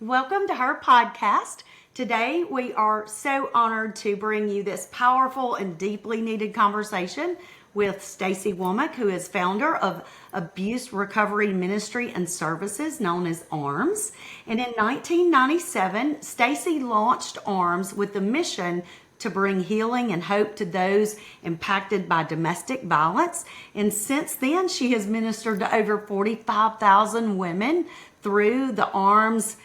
Welcome to her podcast. Today, we are so honored to bring you this powerful and deeply needed conversation with Stacey Womack, who is founder of Abuse Recovery Ministry and Services, known as ARMS. And in 1997, Stacey launched ARMS with the mission to bring healing and hope to those impacted by domestic violence. And since then, she has ministered to over 45,000 women through the ARMS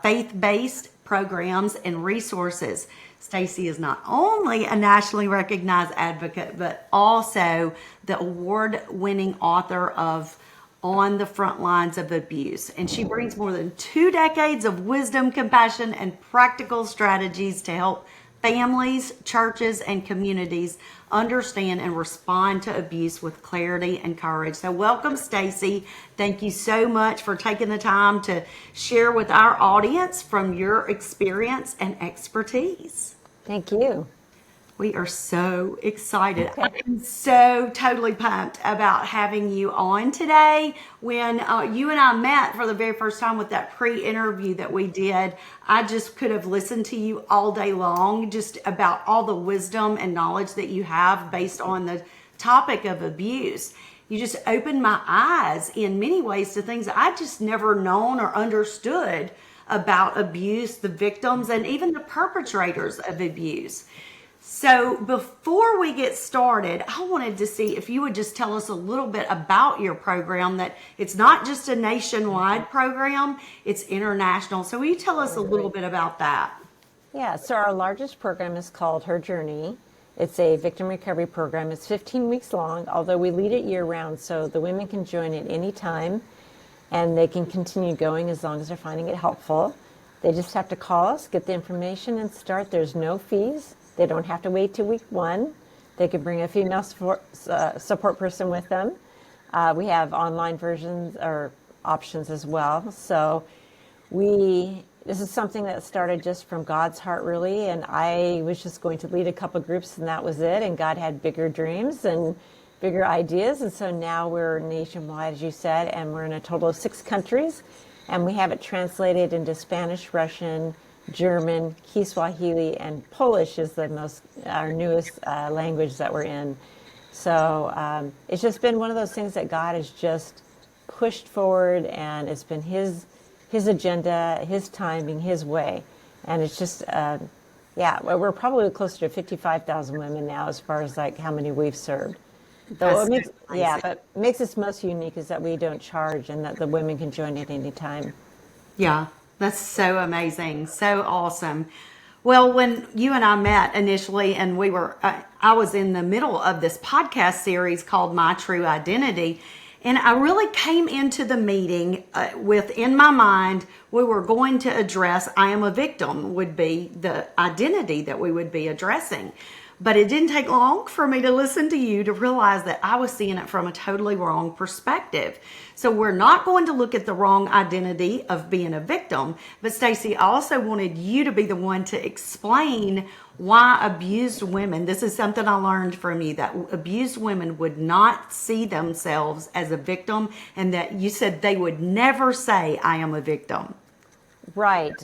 faith-based programs and resources. Stacey is not only a nationally recognized advocate, but also the award-winning author of On the Front Lines of Abuse. And she brings more than 2 decades of wisdom, compassion, and practical strategies to help families, churches, and communities understand and respond to abuse with clarity and courage. So welcome, Stacey. Thank you so much for taking the time to share with our audience from your experience and expertise. Thank you. We are so excited. I'm so totally pumped about having you on today. When you and I met for the very first time with that pre-interview that we did, I just could have listened to you all day long, just about all the wisdom and knowledge that you have based on the topic of abuse. You just opened my eyes in many ways to things that I just never known or understood about abuse, the victims, and even the perpetrators of abuse. So before we get started, I wanted to see if you would just tell us a little bit about your program, that it's not just a nationwide program, it's international. So will you tell us a little bit about that? Yeah, so our largest program is called Her Journey. It's a victim recovery program. It's 15 weeks long, although we lead it year round, so the women can join at any time and they can continue going as long as they're finding it helpful. They just have to call us, get the information, and start. There's no fees. They don't have to wait to week 1. They could bring a female support person with them. We have online versions or options as well. So this is something that started just from God's heart, really. And I was just going to lead a couple groups, and that was it. And God had bigger dreams and bigger ideas. And so now we're nationwide, as you said, and we're in a total of 6 countries. And we have it translated into Spanish, Russian, German, Kiswahili, and Polish is our newest language that we're in. So it's just been one of those things that God has just pushed forward, and it's been His agenda, His timing, His way. And it's just, we're probably closer to 55,000 women now as far as like how many we've served. But makes us most unique is that we don't charge and that the women can join at any time. Yeah. That's so amazing. So awesome. Well, when you and I met initially, and I was in the middle of this podcast series called My True Identity. And I really came into the meeting in my mind, we were going to address I am a victim would be the identity that we would be addressing. But it didn't take long for me to listen to you to realize that I was seeing it from a totally wrong perspective. So we're not going to look at the wrong identity of being a victim. But Stacey, I also wanted you to be the one to explain why abused women, this is something I learned from you, that abused women would not see themselves as a victim, and that you said they would never say, I am a victim. Right.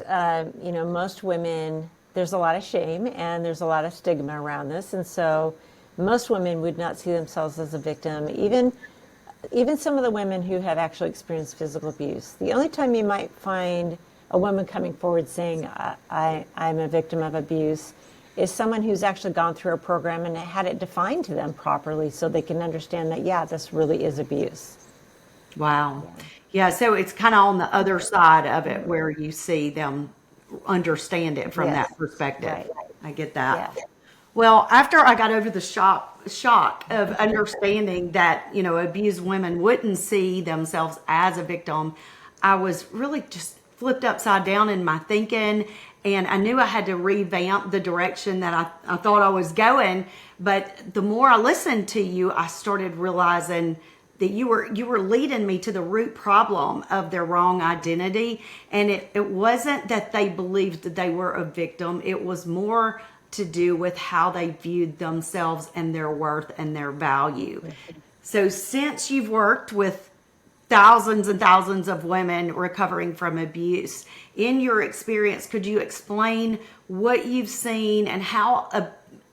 Most women, there's a lot of shame and there's a lot of stigma around this. And so most women would not see themselves as a victim, even some of the women who have actually experienced physical abuse. The only time you might find a woman coming forward saying, I'm a victim of abuse, is someone who's actually gone through a program and had it defined to them properly so they can understand that, this really is abuse. Wow. Yeah, so it's kind of on the other side of it where you see them understand it from that perspective. Right. I get that. Yeah. Well, after I got over the shock of understanding that, abused women wouldn't see themselves as a victim, I was really just flipped upside down in my thinking, and I knew I had to revamp the direction that I thought I was going. But the more I listened to you, I started realizing that you were leading me to the root problem of their wrong identity. And it wasn't that they believed that they were a victim. It was more to do with how they viewed themselves and their worth and their value. So since you've worked with thousands and thousands of women recovering from abuse. In your experience, could you explain what you've seen and how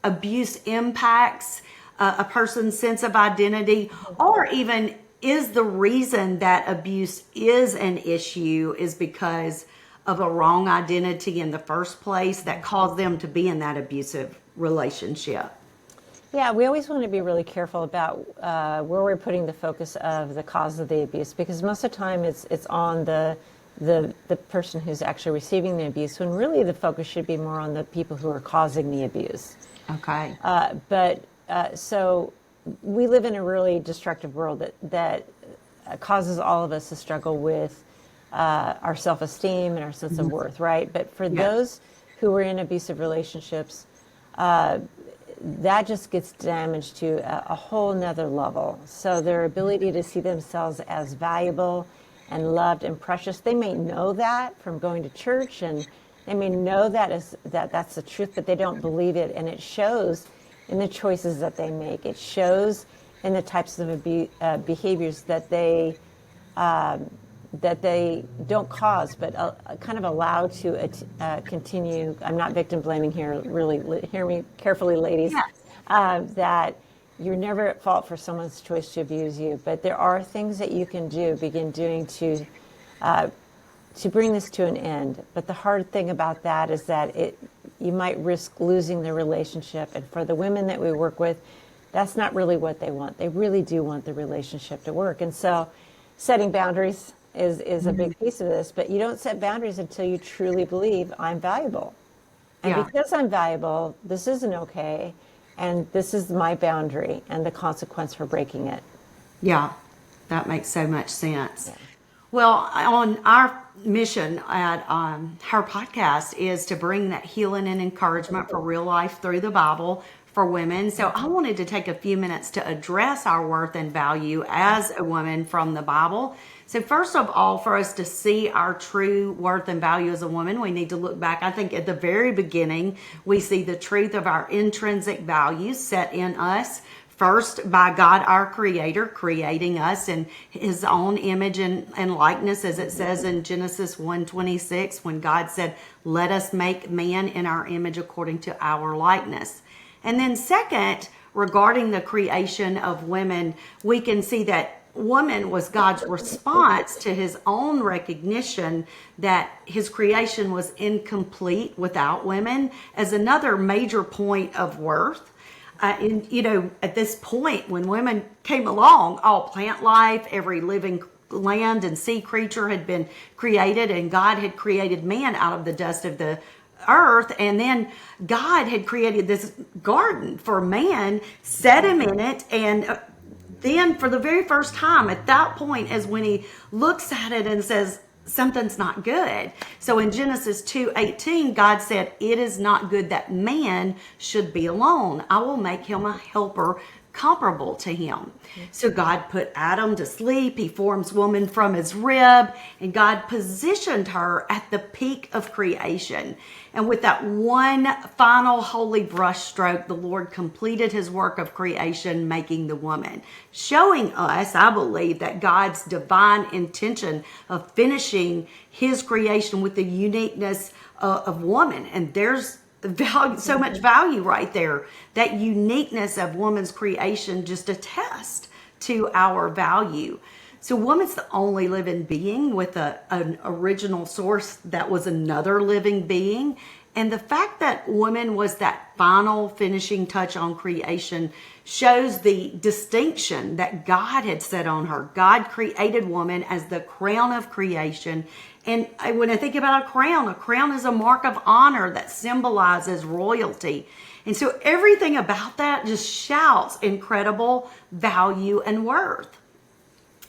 abuse impacts a person's sense of identity, or even is the reason that abuse is an issue is because of a wrong identity in the first place that caused them to be in that abusive relationship? Yeah, we always want to be really careful about where we're putting the focus of the cause of the abuse, because most of the time it's on the person who's actually receiving the abuse, when really the focus should be more on the people who are causing the abuse. Okay. So we live in a really destructive world that causes all of us to struggle with our self-esteem and our sense of worth, right? But for those who are in abusive relationships, that just gets damaged to a whole nother level. So their ability to see themselves as valuable and loved and precious, they may know that from going to church, and they may know that's the truth, but they don't believe it, and it shows in the choices that they make. It shows in the types of behaviors that they don't cause, but kind of allow to continue. I'm not victim blaming here, really, hear me carefully, ladies. Yes. That you're never at fault for someone's choice to abuse you, but there are things that you can begin doing to bring this to an end. But the hard thing about that is that you might risk losing the relationship. And for the women that we work with, that's not really what they want. They really do want the relationship to work. And so setting boundaries is a big piece of this, but you don't set boundaries until you truly believe I'm valuable. And because I'm valuable, this isn't okay, and this is my boundary and the consequence for breaking it. Yeah, that makes so much sense. Yeah. Well, on our mission at her podcast is to bring that healing and encouragement for real life through the Bible for women. So I wanted to take a few minutes to address our worth and value as a woman from the Bible. So first of all, for us to see our true worth and value as a woman, we need to look back. I think at the very beginning, we see the truth of our intrinsic values set in us. First, by God, our Creator, creating us in His own image and likeness, as it says in Genesis 1:26, when God said, "Let us make man in our image according to our likeness." And then second, regarding the creation of women, we can see that woman was God's response to His own recognition that His creation was incomplete without women, as another major point of worth. And, at this point, when women came along, all plant life, every living land and sea creature had been created, and God had created man out of the dust of the earth. And then God had created this garden for man, set him in it, and then for the very first time at that point is when He looks at it and says, something's not good. So in Genesis 2:18, God said, "It is not good that man should be alone. I will make him a helper comparable to him." So God put Adam to sleep. He forms woman from his rib, and God positioned her at the peak of creation. And with that one final holy brushstroke, the Lord completed His work of creation, making the woman, showing us, I believe, that God's divine intention of finishing His creation with the uniqueness of woman. And there's value, so much value right there. That uniqueness of woman's creation just attests to our value. So woman's the only living being with an original source that was another living being. And the fact that woman was that final finishing touch on creation shows the distinction that God had set on her. God created woman as the crown of creation. And when I think about a crown is a mark of honor that symbolizes royalty. And so everything about that just shouts incredible value and worth.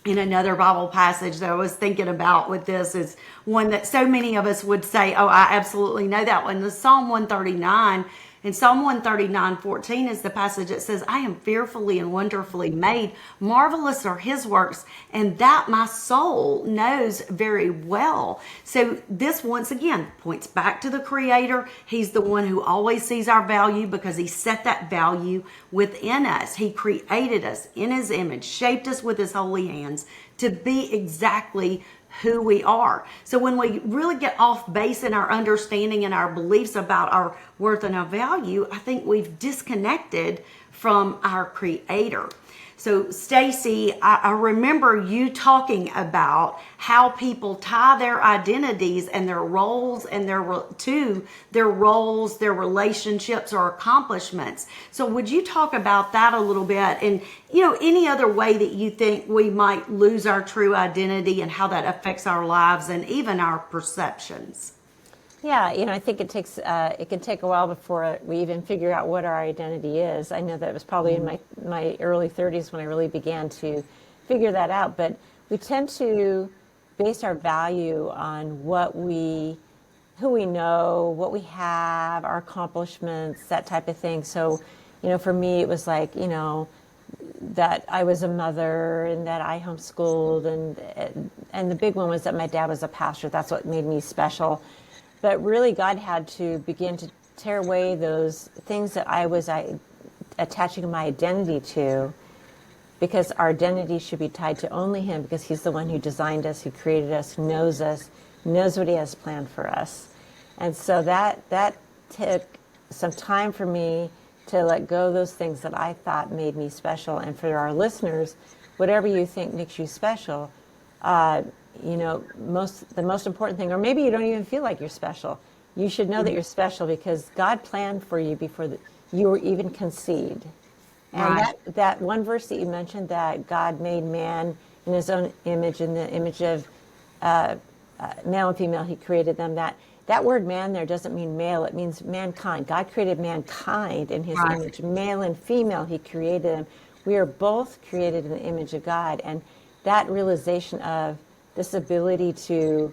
In another Bible passage that I was thinking about with this is one that so many of us would say, oh, I absolutely know that one. The Psalm 139. And Psalm 139:14 is the passage that says, "I am fearfully and wonderfully made. Marvelous are His works, and that my soul knows very well." So this once again points back to the Creator. He's the one who always sees our value because He set that value within us. He created us in His image, shaped us with His holy hands to be exactly who we are. So when we really get off base in our understanding and our beliefs about our worth and our value, I think we've disconnected from our Creator. So Stacey, I remember you talking about how people tie their identities and their roles and their roles, their relationships or accomplishments. So would you talk about that a little bit, and any other way that you think we might lose our true identity and how that affects our lives and even our perceptions? Yeah, I think it can take a while before we even figure out what our identity is. I know that it was probably in my early 30s when I really began to figure that out. But we tend to base our value on who we know, what we have, our accomplishments, that type of thing. So, for me, it was like, that I was a mother and that I homeschooled, and the big one was that my dad was a pastor. That's what made me special. But really, God had to begin to tear away those things that I was attaching my identity to, because our identity should be tied to only Him, because He's the one who designed us, who created us, knows what He has planned for us. And so that took some time for me to let go of those things that I thought made me special. And for our listeners, whatever you think makes you special, the most important thing, or maybe you don't even feel like you're special. You should know that you're special because God planned for you before you were even conceived. And Right. that one verse that you mentioned, that God made man in His own image, in the image of male and female, He created them. That word man there doesn't mean male, it means mankind. God created mankind in His Right. image. Male and female, He created them. We are both created in the image of God. And that realization of this ability to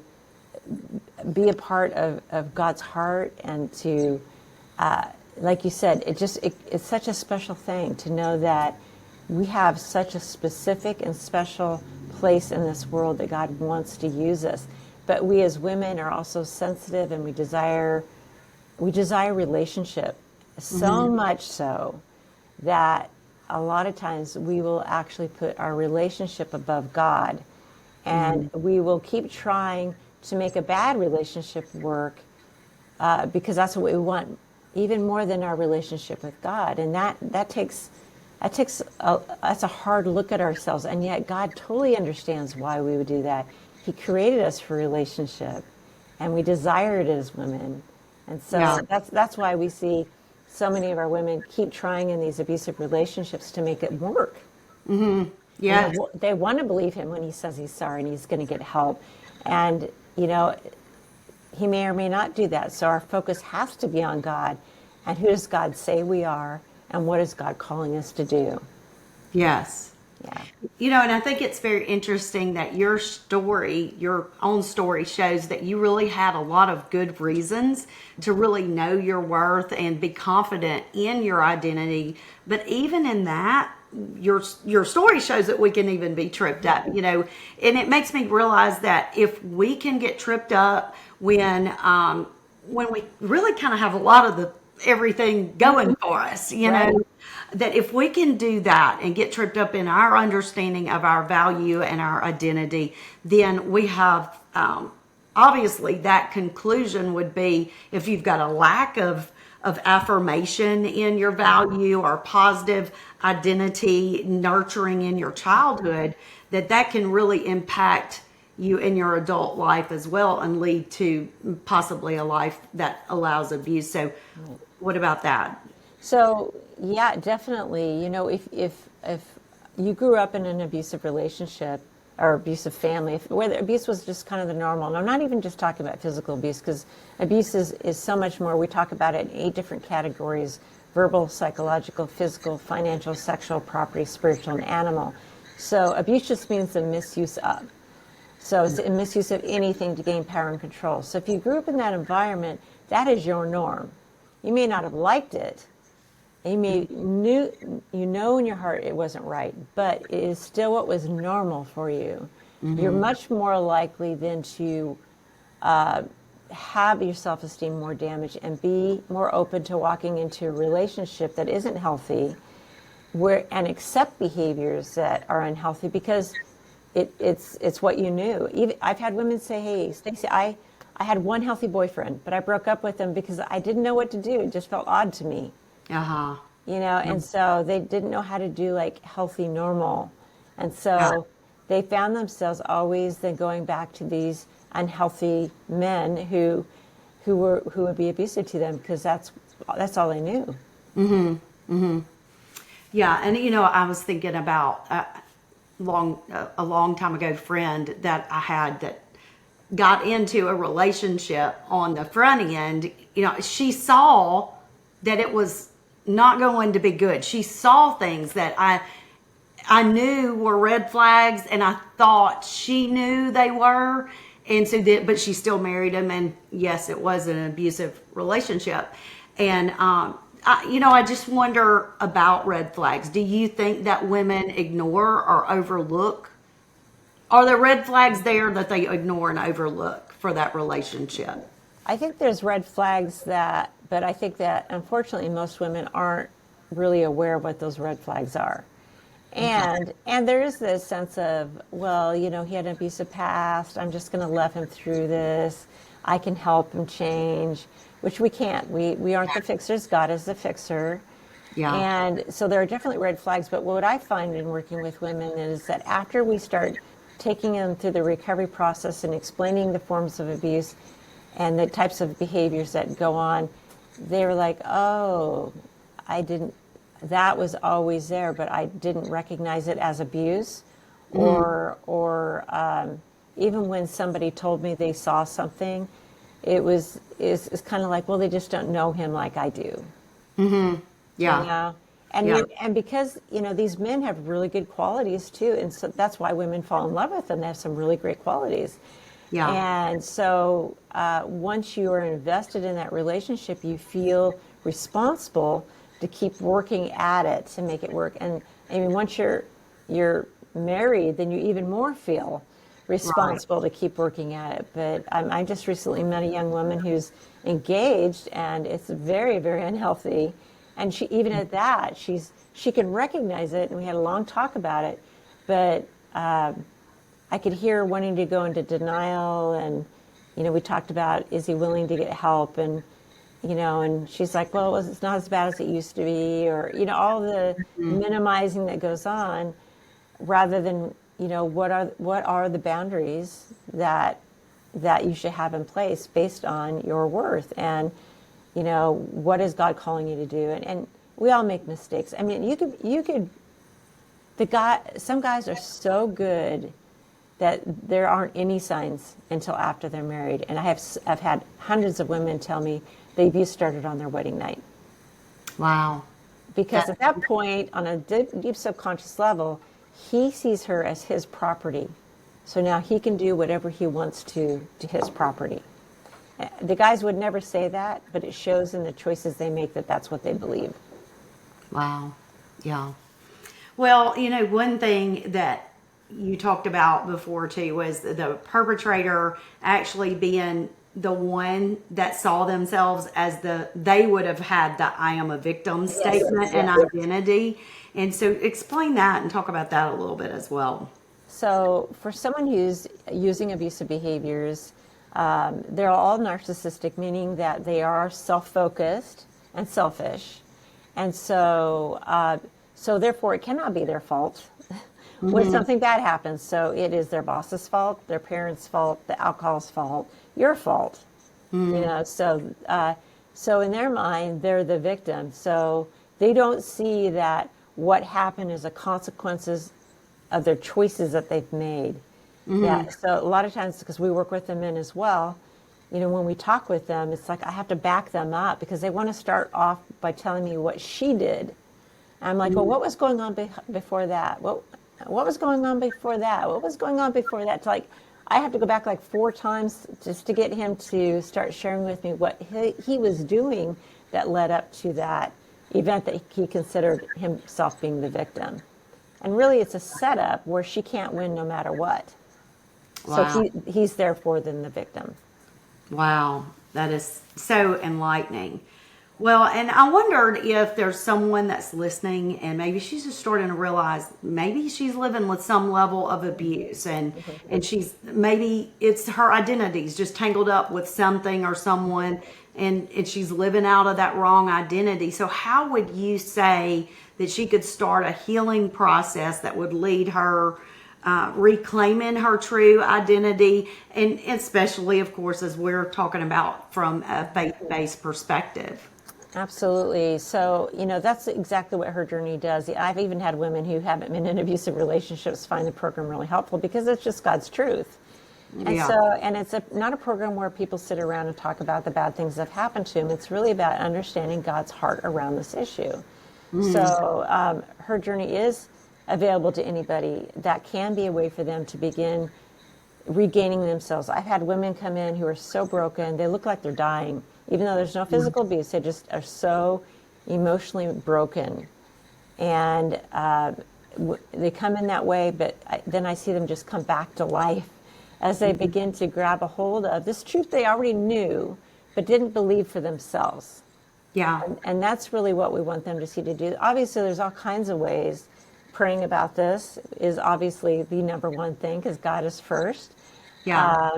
be a part of God's heart and to, like you said, it's such a special thing to know that we have such a specific and special place in this world that God wants to use us. But we as women are also sensitive, and we desire relationship, so much so that a lot of times we will actually put our relationship above God. And we will keep trying to make a bad relationship work because that's what we want, even more than our relationship with God. And that's a hard look at ourselves. And yet God totally understands why we would do that. He created us for relationship, and we desire it as women. And so Yeah. that's why we see so many of our women keep trying in these abusive relationships to make it work. Yeah. They want to believe him when he says he's sorry and he's going to get help. And, he may or may not do that. So our focus has to be on God. And who does God say we are? And what is God calling us to do? Yes. Yeah. And I think it's very interesting that your own story shows that you really had a lot of good reasons to really know your worth and be confident in your identity. But even in that, your story shows that we can even be tripped up, and it makes me realize that if we can get tripped up when we really kind of have a lot of everything going for us, Right. that if we can do that and get tripped up in our understanding of our value and our identity, then we have, obviously that conclusion would be, if you've got a lack of affirmation in your value or positive identity nurturing in your childhood, that can really impact you in your adult life as well and lead to possibly a life that allows abuse. So what about that? So, yeah, definitely. If you grew up in an abusive relationship or abusive family, where the abuse was just kind of the normal, and I'm not even just talking about physical abuse, because abuse is so much more. We talk about it in 8 different categories: verbal, psychological, physical, financial, sexual, property, spiritual, and animal. So abuse just means the misuse of. So it's a misuse of anything to gain power and control. So if you grew up in that environment, that is your norm. You may not have liked it. You know in your heart it wasn't right, but it is still what was normal for you. You're much more likely then to have your self-esteem more damaged and be more open to walking into a relationship that isn't healthy, and accept behaviors that are unhealthy, because it's what you knew. Even I've had women say, "Hey, Stacey, I had one healthy boyfriend, but I broke up with him because I didn't know what to do. It just felt odd to me." Uh-huh. And so they didn't know how to do like healthy, normal. And Yeah. so they found themselves always then going back to these unhealthy men who would be abusive to them because that's all they knew. Yeah, and I was thinking about a long time ago friend that I had that got into a relationship on the front end. She saw that it was not going to be good. She saw things that I knew were red flags, and I thought she knew they were. And so that, but she still married him, and yes, it was an abusive relationship. And I just wonder about red flags. Do you think that women ignore or overlook? Are there red flags there that they ignore and overlook for that relationship? I think there's red flags but I think that unfortunately most women aren't really aware of what those red flags are. And there is this sense of, well, he had an abusive past. I'm just going to love him through this. I can help him change, which we can't. We aren't the fixers. God is the fixer. Yeah. And so there are definitely red flags. But what I find in working with women is that after we start taking them through the recovery process and explaining the forms of abuse and the types of behaviors that go on, they're like, oh, that was always there, but I didn't recognize it as abuse. Or even when somebody told me they saw something, it's kind of like, well, they just don't know him like I do. Yeah. And Yeah. and because these men have really good qualities too, and so that's why women fall in love with them. They have some really great qualities. Yeah. And so once you are invested in that relationship, you feel responsible to keep working at it to make it work. And I mean, once you're married, then you even more feel responsible to keep working at it. But I just recently met a young woman who's engaged, and it's very, very unhealthy. And she, even at that, she can recognize it, and we had a long talk about it. But I could hear her wanting to go into denial, and we talked about, is he willing to get help, and and she's like, well, it's not as bad as it used to be, or all the minimizing that goes on, rather than what are the boundaries that you should have in place based on your worth, and what is God calling you to do, and we all make mistakes. I mean, you could some guys are so good that there aren't any signs until after they're married, and I've had hundreds of women tell me the abuse started on their wedding night. Wow. Because at that point, on a deep subconscious level, he sees her as his property. So now he can do whatever he wants to his property. The guys would never say that, but it shows in the choices they make that that's what they believe. Wow. Yeah. Well, one thing that you talked about before too was the perpetrator actually being the one that saw themselves as they would have had the I am a victim statement and identity. And so explain that and talk about that a little bit as well. So for someone who's using abusive behaviors, they're all narcissistic, meaning that they are self-focused and selfish. And so, therefore it cannot be their fault when something bad happens. So it is their boss's fault, their parents' fault, the alcohol's fault, your fault. So in their mind, they're the victim. So they don't see that what happened is a consequences of their choices that they've made. Yeah. So a lot of times, because we work with the men as well, when we talk with them, it's like I have to back them up because they want to start off by telling me what she did. And I'm like, well, what was going on before that? What was going on before that? What was going on before that? It's like I have to go back like 4 times just to get him to start sharing with me what he was doing that led up to that event that he considered himself being the victim. And really, it's a setup where she can't win no matter what. Wow. So he's therefore then the victim. Wow. That is so enlightening. Well, and I wondered if there's someone that's listening and maybe she's just starting to realize maybe she's living with some level of abuse, and she's maybe it's her identity's just tangled up with something or someone, and she's living out of that wrong identity. So how would you say that she could start a healing process that would lead her reclaiming her true identity, and especially, of course, as we're talking about from a faith-based perspective? Absolutely. So, that's exactly what her journey does. I've even had women who haven't been in abusive relationships find the program really helpful because it's just God's truth. And Yeah. so, and it's not a program where people sit around and talk about the bad things that have happened to them. It's really about understanding God's heart around this issue. So, her journey is available to anybody. That can be a way for them to begin regaining themselves. I've had women come in who are so broken, they look like they're dying. Even though there's no physical abuse, they just are so emotionally broken. And they come in that way, but then I see them just come back to life as they begin to grab a hold of this truth they already knew, but didn't believe for themselves. Yeah. And that's really what we want them to see to do. Obviously, there's all kinds of ways. Praying about this is obviously the number one thing because God is first. Yeah.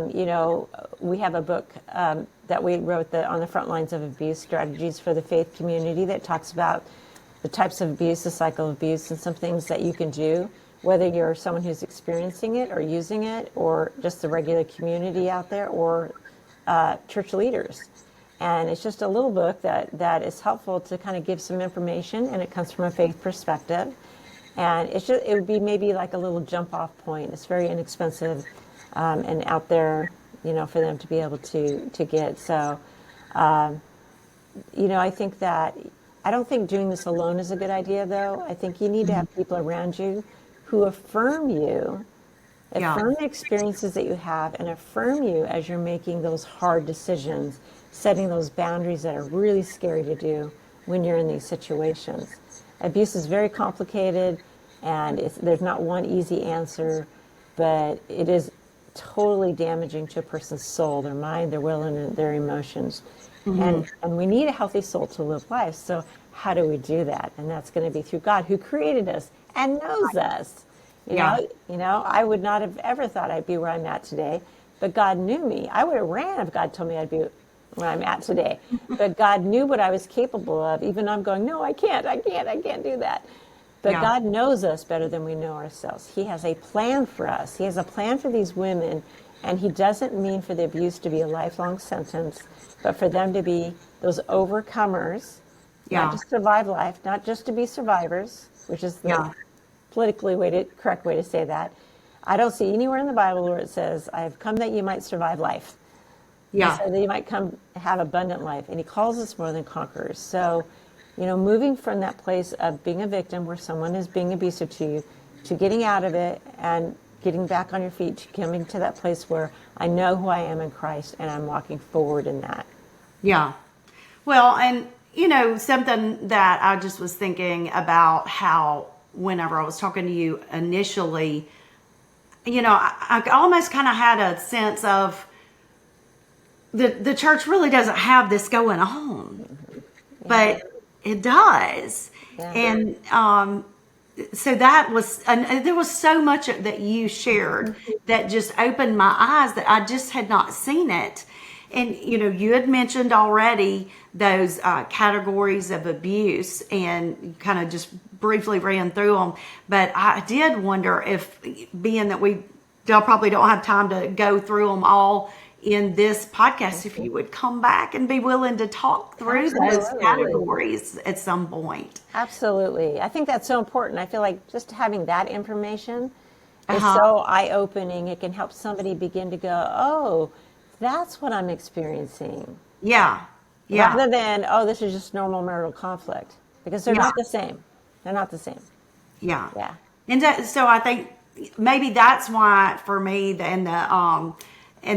We have a book that we wrote on the front lines of abuse, strategies for the faith community, that talks about the types of abuse, the cycle of abuse, and some things that you can do, whether you're someone who's experiencing it or using it, or just the regular community out there, or church leaders. And it's just a little book that is helpful to kind of give some information, and it comes from a faith perspective. And it would be maybe like a little jump off point. It's very inexpensive and out there, for them to be able to get. So, I think I don't think doing this alone is a good idea, though. I think you need to have people around you who affirm you, affirm the experiences that you have, and affirm you as you're making those hard decisions, setting those boundaries that are really scary to do when you're in these situations. Abuse is very complicated, and there's not one easy answer, but it is totally damaging to a person's soul, their mind, their will, and their emotions. And we need a healthy soul to live life. So how do we do that? And that's going to be through God, who created us and knows us. You know, I would not have ever thought I'd be where I'm at today, but God knew me. I would have ran if God told me I'd be where I'm at today. But God knew what I was capable of, even though I'm going, no, I can't do that. But God knows us better than we know ourselves. He has a plan for us. He has a plan for these women, and he doesn't mean for the abuse to be a lifelong sentence, but for them to be those overcomers, not just survive life, not just to be survivors, which is the politically correct way to say that. I don't see anywhere in the Bible where it says, I have come that you might survive life. So that you might come have abundant life. And he calls us more than conquerors. So, moving from that place of being a victim where someone is being abusive to you, to getting out of it and getting back on your feet, to coming to that place where I know who I am in Christ and I'm walking forward in that. Yeah. Well, and something that I just was thinking about, how whenever I was talking to you initially, I almost kind of had a sense of the church really doesn't have this going on, but it does. And so that was, and there was so much that you shared that just opened my eyes, that I just had not seen it. And, you had mentioned already those categories of abuse, and you kind of just briefly ran through them. But I did wonder if, being that we probably don't have time to go through them all in this podcast, if you would come back and be willing to talk through those categories at some point. Absolutely. I think that's so important. I feel like just having that information is so eye-opening. It can help somebody begin to go, oh, that's what I'm experiencing. Rather than, oh, this is just normal marital conflict. Because they're not the same. They're not the same. Yeah. And so I think maybe that's why, for me, and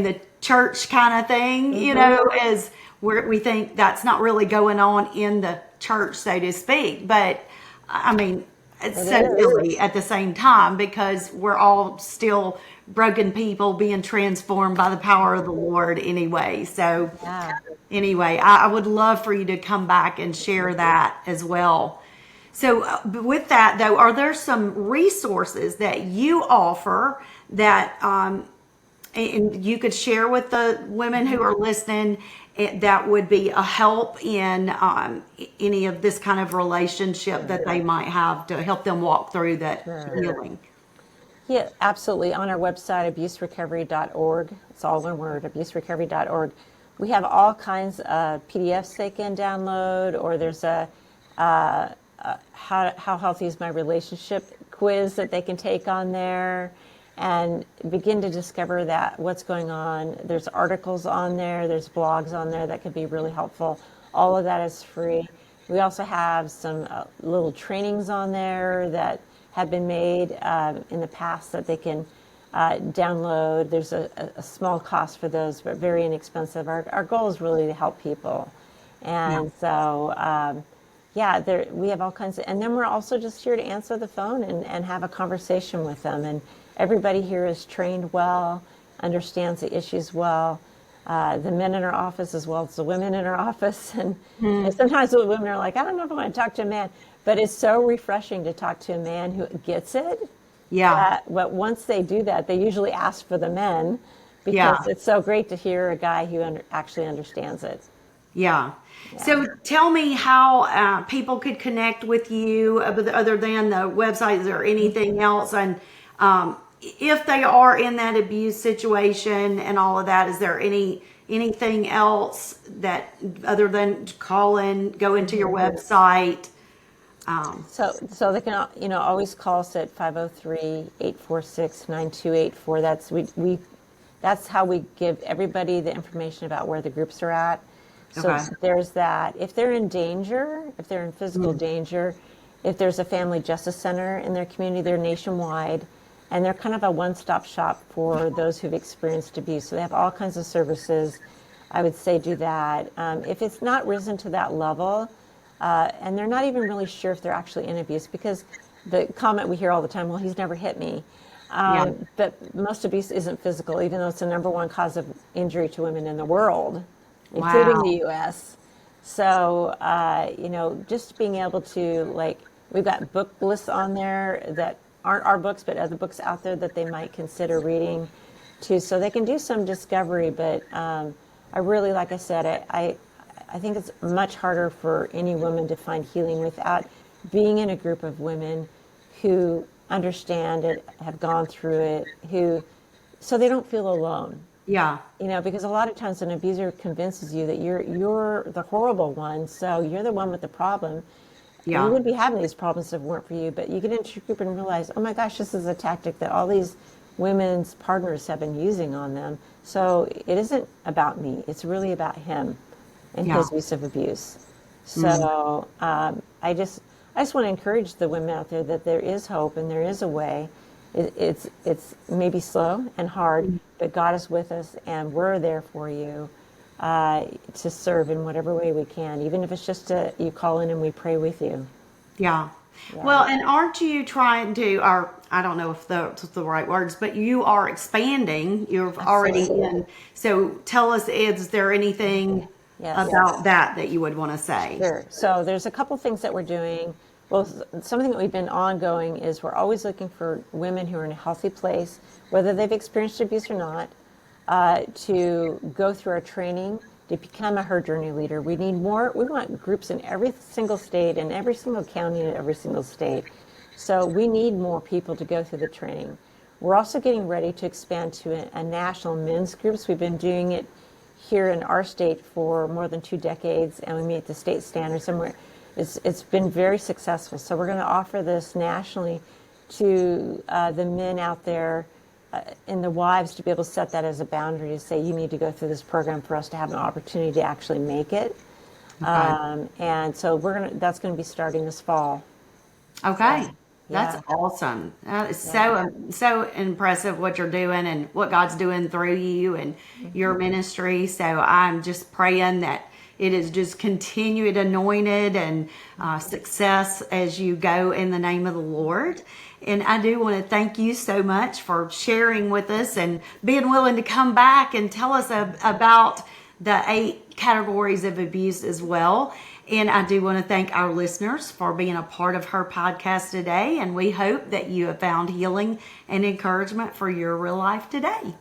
the church kind of thing, is where we think that's not really going on in the church, so to speak. But I mean, it's so silly at the same time because we're all still broken people being transformed by the power of the Lord anyway. So Yeah. anyway, I would love for you to come back and share that as well. So, with that though, are there some resources that you offer that and you could share with the women who are listening that would be a help in any of this kind of relationship that they might have to help them walk through that healing? Yeah, absolutely. On our website, abuserecovery.org, it's all one word, abuserecovery.org, we have all kinds of PDFs they can download, or there's a how healthy is my relationship quiz that they can take on there and begin to discover that what's going on. There's articles on there, there's blogs on there that could be really helpful. All of that is free. We also have some little trainings on there that have been made in the past that they can download. There's a small cost for those, but very inexpensive. Our goal is really to help people. And so, yeah, we have all kinds of, and then we're also just here to answer the phone and have a conversation with them. And everybody here is trained well, understands the issues well. The men in our office as well as the women in our office. And sometimes the women are like, I don't know if I want to talk to a man. But it's so refreshing to talk to a man who gets it. Yeah. But once they do that, they usually ask for the men because it's so great to hear a guy who actually understands it. Yeah. So tell me how people could connect with you other than the website. Is there anything else? And if they are in that abuse situation and all of that, is there anything else that other than call in, go into your website? So they can, always call us at 503-846-9284. That's how we give everybody the information about where the groups are at. So there's that. If they're in danger, if they're in physical danger, if there's a family justice center in their community, they're nationwide, and they're kind of a one-stop shop for those who've experienced abuse. So they have all kinds of services. I would say do that. If it's not risen to that level, and they're not even really sure if they're actually in abuse, because the comment we hear all the time, well, he's never hit me. But most abuse isn't physical, even though it's the number one cause of injury to women in the world, including the U.S. So, just being able to, we've got book lists on there that aren't our books, but other books out there that they might consider reading too. So they can do some discovery, but I really, like I said, I think it's much harder for any woman to find healing without being in a group of women who understand it, have gone through it, so they don't feel alone. Yeah. Because a lot of times an abuser convinces you that you're the horrible one, so you're the one with the problem. Yeah. You wouldn't be having these problems if it weren't for you, but you get into your group and realize, oh my gosh, this is a tactic that all these women's partners have been using on them. So it isn't about me, it's really about him and his use of abuse. So I just want to encourage the women out there that there is hope and there is a way. It's maybe slow and hard, but God is with us and we're there for you to serve in whatever way we can, even if it's just you call in and we pray with you. Yeah. Well, and aren't you trying to, or I don't know if that's the right words, but you are expanding. You're already in. So tell us, is there anything about that you would want to say? Sure. So there's a couple things that we're doing. Well, something that we've been ongoing is we're always looking for women who are in a healthy place, whether they've experienced abuse or not, to go through our training to become a Her Journey leader. We need more. We want groups in every single state and every single county in every single state. So we need more people to go through the training. We're also getting ready to expand to a national men's groups. We've been doing it here in our state for more than 2 decades, and we meet the state standards. And it's been very successful. So we're going to offer this nationally to the men out there and the wives to be able to set that as a boundary to say, you need to go through this program for us to have an opportunity to actually make it. And so that's going to be starting this fall. Okay. So, that's awesome. That is so impressive what you're doing and what God's doing through you and your ministry. So I'm just praying that it is just continued anointed and success as you go in the name of the Lord. And I do want to thank you so much for sharing with us and being willing to come back and tell us about the 8 categories of abuse as well. And I do want to thank our listeners for being a part of her podcast today. And we hope that you have found healing and encouragement for your real life today.